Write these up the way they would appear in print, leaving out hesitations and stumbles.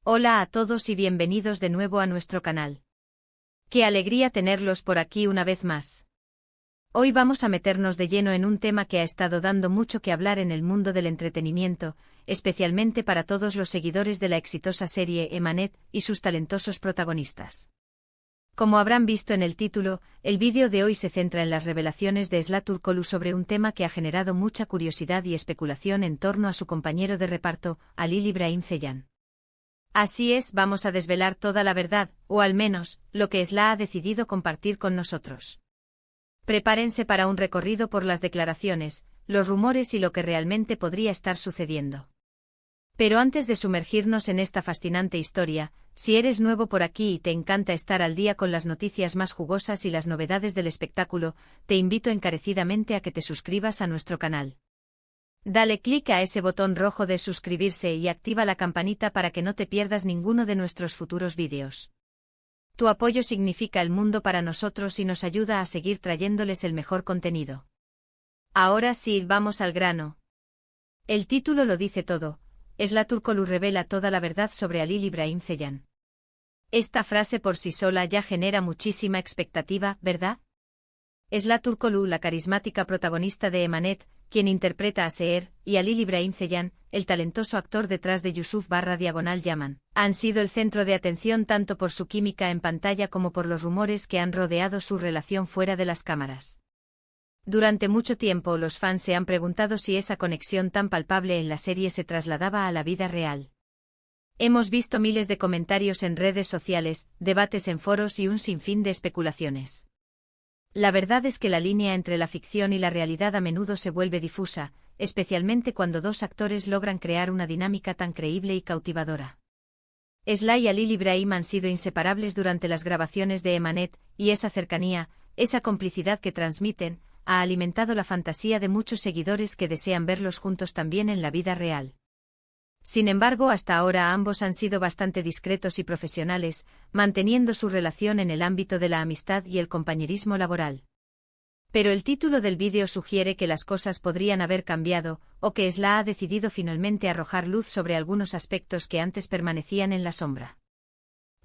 Hola a todos y bienvenidos de nuevo a nuestro canal. Qué alegría tenerlos por aquí una vez más. Hoy vamos a meternos de lleno en un tema que ha estado dando mucho que hablar en el mundo del entretenimiento, especialmente para todos los seguidores de la exitosa serie Emanet y sus talentosos protagonistas. Como habrán visto en el título, el vídeo de hoy se centra en las revelaciones de Esla Turkoglu sobre un tema que ha generado mucha curiosidad y especulación en torno a su compañero de reparto, Halil İbrahim Ceylan. Así es, vamos a desvelar toda la verdad, o al menos, lo que Esla ha decidido compartir con nosotros. Prepárense para un recorrido por las declaraciones, los rumores y lo que realmente podría estar sucediendo. Pero antes de sumergirnos en esta fascinante historia, si eres nuevo por aquí y te encanta estar al día con las noticias más jugosas y las novedades del espectáculo, te invito encarecidamente a que te suscribas a nuestro canal. Dale clic a ese botón rojo de suscribirse y activa la campanita para que no te pierdas ninguno de nuestros futuros vídeos. Tu apoyo significa el mundo para nosotros y nos ayuda a seguir trayéndoles el mejor contenido. Ahora sí, vamos al grano. El título lo dice todo. Esla Turkoglu revela toda la verdad sobre Halil İbrahim Ceylan. Esta frase por sí sola ya genera muchísima expectativa, ¿verdad? Esla Turkoglu, la carismática protagonista de Emanet, quien interpreta a Seher, y Halil İbrahim Ceylan, el talentoso actor detrás de Yusuf/Yaman, han sido el centro de atención tanto por su química en pantalla como por los rumores que han rodeado su relación fuera de las cámaras. Durante mucho tiempo los fans se han preguntado si esa conexión tan palpable en la serie se trasladaba a la vida real. Hemos visto miles de comentarios en redes sociales, debates en foros y un sinfín de especulaciones. La verdad es que la línea entre la ficción y la realidad a menudo se vuelve difusa, especialmente cuando dos actores logran crear una dinámica tan creíble y cautivadora. Esla y Halil İbrahim han sido inseparables durante las grabaciones de Emanet, y esa cercanía, esa complicidad que transmiten, ha alimentado la fantasía de muchos seguidores que desean verlos juntos también en la vida real. Sin embargo, hasta ahora ambos han sido bastante discretos y profesionales, manteniendo su relación en el ámbito de la amistad y el compañerismo laboral. Pero el título del vídeo sugiere que las cosas podrían haber cambiado, o que Esla ha decidido finalmente arrojar luz sobre algunos aspectos que antes permanecían en la sombra.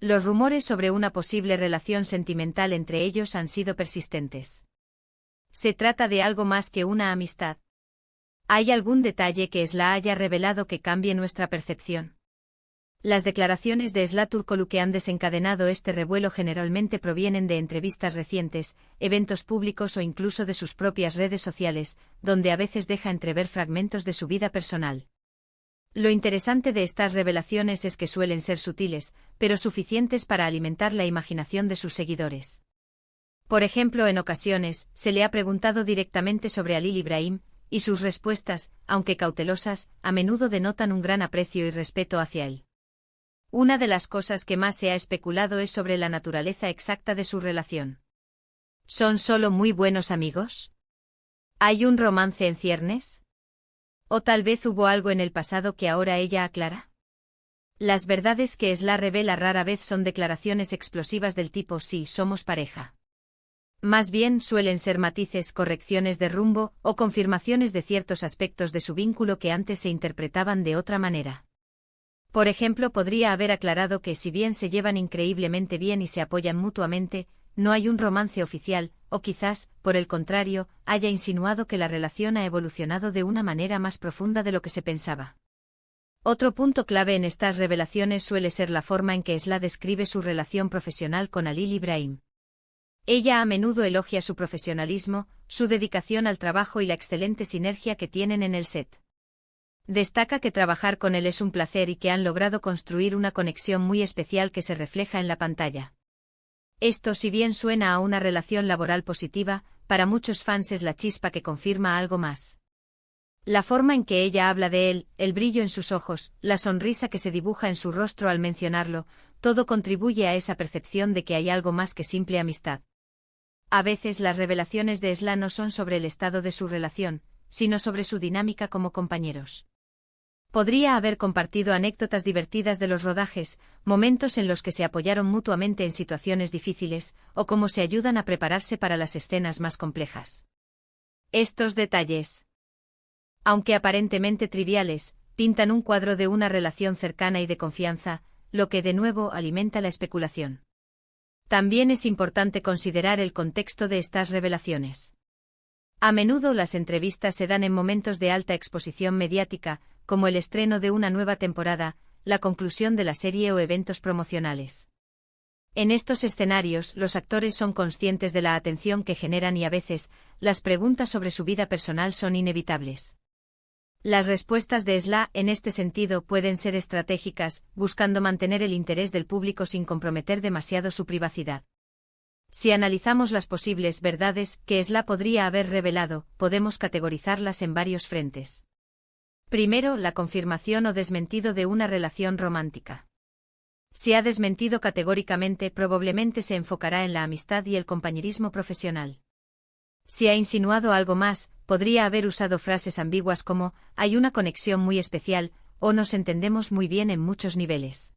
Los rumores sobre una posible relación sentimental entre ellos han sido persistentes. Se trata de algo más que una amistad. ¿Hay algún detalle que Esla haya revelado que cambie nuestra percepción? Las declaraciones de Esla Turkoglu que han desencadenado este revuelo generalmente provienen de entrevistas recientes, eventos públicos o incluso de sus propias redes sociales, donde a veces deja entrever fragmentos de su vida personal. Lo interesante de estas revelaciones es que suelen ser sutiles, pero suficientes para alimentar la imaginación de sus seguidores. Por ejemplo, en ocasiones, se le ha preguntado directamente sobre Halil İbrahim, y sus respuestas, aunque cautelosas, a menudo denotan un gran aprecio y respeto hacia él. Una de las cosas que más se ha especulado es sobre la naturaleza exacta de su relación. ¿Son solo muy buenos amigos? ¿Hay un romance en ciernes? ¿O tal vez hubo algo en el pasado que ahora ella aclara? Las verdades que Esla revela rara vez son declaraciones explosivas del tipo «sí, somos pareja». Más bien suelen ser matices, correcciones de rumbo o confirmaciones de ciertos aspectos de su vínculo que antes se interpretaban de otra manera. Por ejemplo, podría haber aclarado que si bien se llevan increíblemente bien y se apoyan mutuamente, no hay un romance oficial, o quizás, por el contrario, haya insinuado que la relación ha evolucionado de una manera más profunda de lo que se pensaba. Otro punto clave en estas revelaciones suele ser la forma en que Esla describe su relación profesional con Halil İbrahim. Ella a menudo elogia su profesionalismo, su dedicación al trabajo y la excelente sinergia que tienen en el set. Destaca que trabajar con él es un placer y que han logrado construir una conexión muy especial que se refleja en la pantalla. Esto, si bien suena a una relación laboral positiva, para muchos fans es la chispa que confirma algo más. La forma en que ella habla de él, el brillo en sus ojos, la sonrisa que se dibuja en su rostro al mencionarlo, todo contribuye a esa percepción de que hay algo más que simple amistad. A veces las revelaciones de Esla no son sobre el estado de su relación, sino sobre su dinámica como compañeros. Podría haber compartido anécdotas divertidas de los rodajes, momentos en los que se apoyaron mutuamente en situaciones difíciles, o cómo se ayudan a prepararse para las escenas más complejas. Estos detalles, aunque aparentemente triviales, pintan un cuadro de una relación cercana y de confianza, lo que de nuevo alimenta la especulación. También es importante considerar el contexto de estas revelaciones. A menudo las entrevistas se dan en momentos de alta exposición mediática, como el estreno de una nueva temporada, la conclusión de la serie o eventos promocionales. En estos escenarios, los actores son conscientes de la atención que generan y a veces, las preguntas sobre su vida personal son inevitables. Las respuestas de SLA en este sentido pueden ser estratégicas, buscando mantener el interés del público sin comprometer demasiado su privacidad. Si analizamos las posibles verdades que SLA podría haber revelado, podemos categorizarlas en varios frentes. Primero, la confirmación o desmentido de una relación romántica. Si ha desmentido categóricamente, probablemente se enfocará en la amistad y el compañerismo profesional. Si ha insinuado algo más, podría haber usado frases ambiguas como, hay una conexión muy especial, o nos entendemos muy bien en muchos niveles.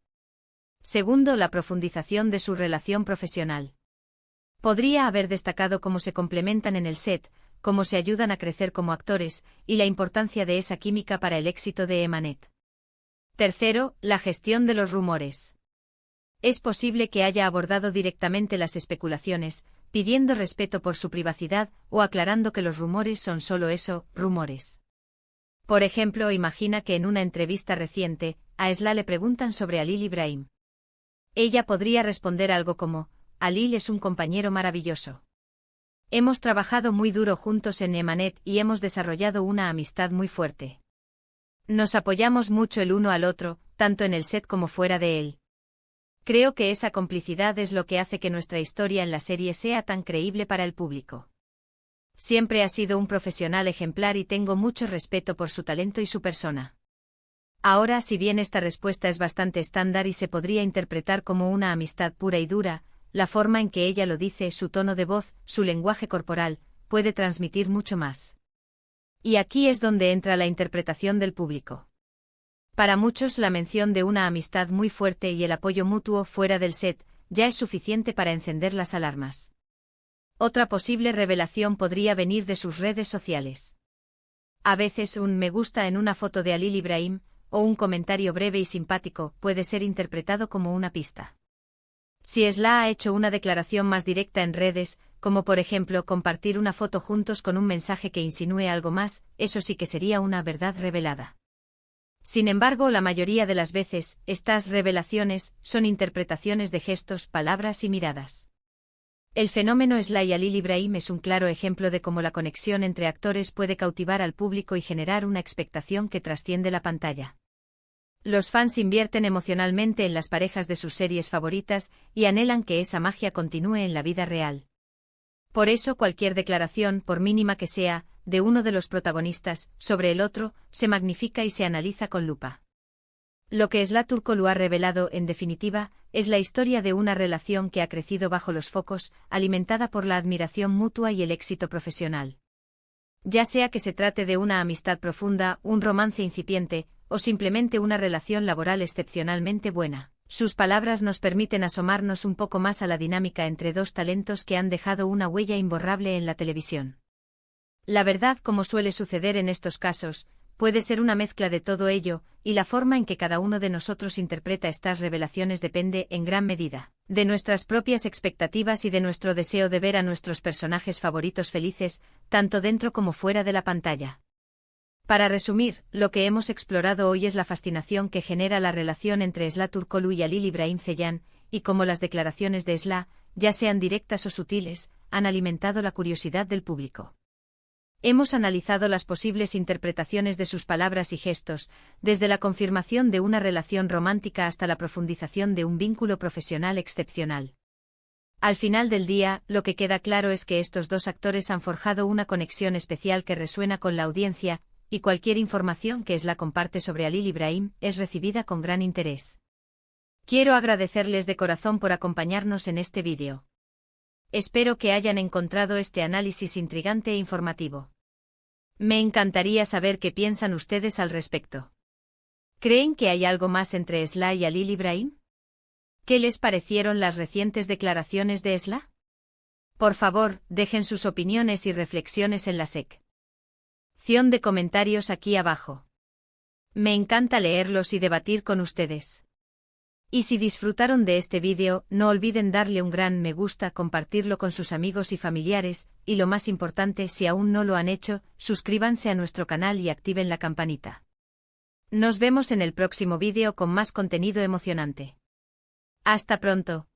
Segundo, la profundización de su relación profesional. Podría haber destacado cómo se complementan en el set, cómo se ayudan a crecer como actores, y la importancia de esa química para el éxito de Emanet. Tercero, la gestión de los rumores. Es posible que haya abordado directamente las especulaciones, pidiendo respeto por su privacidad o aclarando que los rumores son solo eso, rumores. Por ejemplo, imagina que en una entrevista reciente, a SLA le preguntan sobre Halil Ibrahim. Ella podría responder algo como, Halil es un compañero maravilloso. Hemos trabajado muy duro juntos en Emanet y hemos desarrollado una amistad muy fuerte. Nos apoyamos mucho el uno al otro, tanto en el set como fuera de él. Creo que esa complicidad es lo que hace que nuestra historia en la serie sea tan creíble para el público. Siempre ha sido un profesional ejemplar y tengo mucho respeto por su talento y su persona. Ahora, si bien esta respuesta es bastante estándar y se podría interpretar como una amistad pura y dura, la forma en que ella lo dice, su tono de voz, su lenguaje corporal, puede transmitir mucho más. Y aquí es donde entra la interpretación del público. Para muchos, la mención de una amistad muy fuerte y el apoyo mutuo fuera del set ya es suficiente para encender las alarmas. Otra posible revelación podría venir de sus redes sociales. A veces un me gusta en una foto de Halil Ibrahim, o un comentario breve y simpático, puede ser interpretado como una pista. Si SLA ha hecho una declaración más directa en redes, como por ejemplo compartir una foto juntos con un mensaje que insinúe algo más, eso sí que sería una verdad revelada. Sin embargo, la mayoría de las veces, estas revelaciones son interpretaciones de gestos, palabras y miradas. El fenómeno SLA y Halil Ibrahim es un claro ejemplo de cómo la conexión entre actores puede cautivar al público y generar una expectación que trasciende la pantalla. Los fans invierten emocionalmente en las parejas de sus series favoritas y anhelan que esa magia continúe en la vida real. Por eso cualquier declaración, por mínima que sea, de uno de los protagonistas, sobre el otro, se magnifica y se analiza con lupa. Lo que SLA Turkoglu ha revelado, en definitiva, es la historia de una relación que ha crecido bajo los focos, alimentada por la admiración mutua y el éxito profesional. Ya sea que se trate de una amistad profunda, un romance incipiente, o simplemente una relación laboral excepcionalmente buena, sus palabras nos permiten asomarnos un poco más a la dinámica entre dos talentos que han dejado una huella imborrable en la televisión. La verdad, como suele suceder en estos casos, puede ser una mezcla de todo ello, y la forma en que cada uno de nosotros interpreta estas revelaciones depende, en gran medida, de nuestras propias expectativas y de nuestro deseo de ver a nuestros personajes favoritos felices, tanto dentro como fuera de la pantalla. Para resumir, lo que hemos explorado hoy es la fascinación que genera la relación entre SLA Turkoglu y Halil Ibrahim Ceylan, y cómo las declaraciones de SLA, ya sean directas o sutiles, han alimentado la curiosidad del público. Hemos analizado las posibles interpretaciones de sus palabras y gestos, desde la confirmación de una relación romántica hasta la profundización de un vínculo profesional excepcional. Al final del día, lo que queda claro es que estos dos actores han forjado una conexión especial que resuena con la audiencia, y cualquier información que SLA comparte sobre Halil Ibrahim es recibida con gran interés. Quiero agradecerles de corazón por acompañarnos en este vídeo. Espero que hayan encontrado este análisis intrigante e informativo. Me encantaría saber qué piensan ustedes al respecto. ¿Creen que hay algo más entre SLA y Halil Ibrahim? ¿Qué les parecieron las recientes declaraciones de SLA? Por favor, dejen sus opiniones y reflexiones en la sección de comentarios aquí abajo. Me encanta leerlos y debatir con ustedes. Y si disfrutaron de este vídeo, no olviden darle un gran me gusta, compartirlo con sus amigos y familiares, y lo más importante, si aún no lo han hecho, suscríbanse a nuestro canal y activen la campanita. Nos vemos en el próximo vídeo con más contenido emocionante. Hasta pronto.